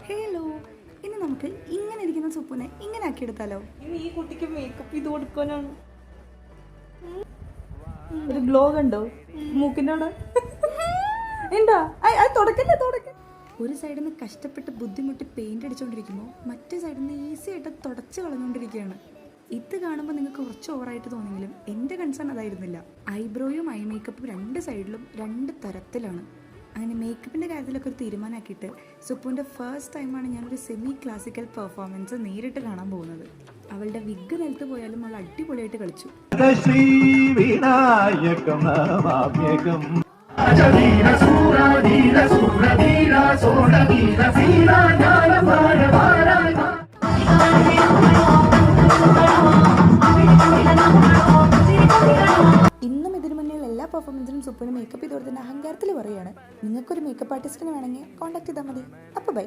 Hello, ഇന്ന് നമുക്ക് ഇങ്ങനെ ഇരിക്കുന്ന സുപ്പുനെ ഇങ്ങനെ ആക്കിയെടുത്താലോ? ഇനി ഈ കുട്ടിക്ക് മേക്കപ്പ് ചെയ്ത് കൊടുക്കാനാണ്. ഒരു ഗ്ലോ കണ്ടോ മൂക്കിൻ്റെ അവിടെ എന്താ തുടക്കല്ലേ തുടക്കം. ഒരു സൈഡിൽ നിന്ന് കഷ്ടപ്പെട്ട് ബുദ്ധിമുട്ടി പെയിന്റ് അടിച്ചുകൊണ്ടിരിക്കുമ്പോൾ മറ്റേ സൈഡിൽ നിന്ന് ഈസി ആയിട്ട് തുടച്ച് കളഞ്ഞുകൊണ്ടിരിക്കുകയാണ്. ഇത് കാണുമ്പോൾ നിങ്ങൾക്ക് കുറച്ച് ഓവറായിട്ട് തോന്നിയെങ്കിലും എൻ്റെ കൺസേൺ അതായിരുന്നില്ല. ഐബ്രോയും ഐ മേക്കപ്പും രണ്ട് സൈഡിലും രണ്ട് തരത്തിലാണ്. അങ്ങനെ മേക്കപ്പിൻ്റെ കാര്യത്തിലൊക്കെ ഒരു തീരുമാനമാക്കിയിട്ട് സുപ്പുവിൻ്റെ ഫസ്റ്റ് ടൈമാണ് ഞാനൊരു സെമി ക്ലാസിക്കൽ പെർഫോമൻസ് നേരിട്ട് കാണാൻ പോകുന്നത്. അവളുടെ വിഗ് നിലത്ത് പോയാലും അവൾ അടിപൊളിയായിട്ട് കളിച്ചു. ഇന്നും ഇതിനു മുന്നേ എല്ലാ പെർഫോമൻസിനും സുപ്പുവിന് മേക്കപ്പ് ചെയ്ത് കൊടുത്തതിൻ്റെ അഹങ്കാരത്തിൽ പറയുകയാണ്. നിങ്ങൾക്കൊരു മേക്കപ്പ് ആർട്ടിസ്റ്റിന് വേണമെങ്കിൽ കോൺടാക്ട് ചെയ്താൽ മതി. അപ്പോൾ ബൈ.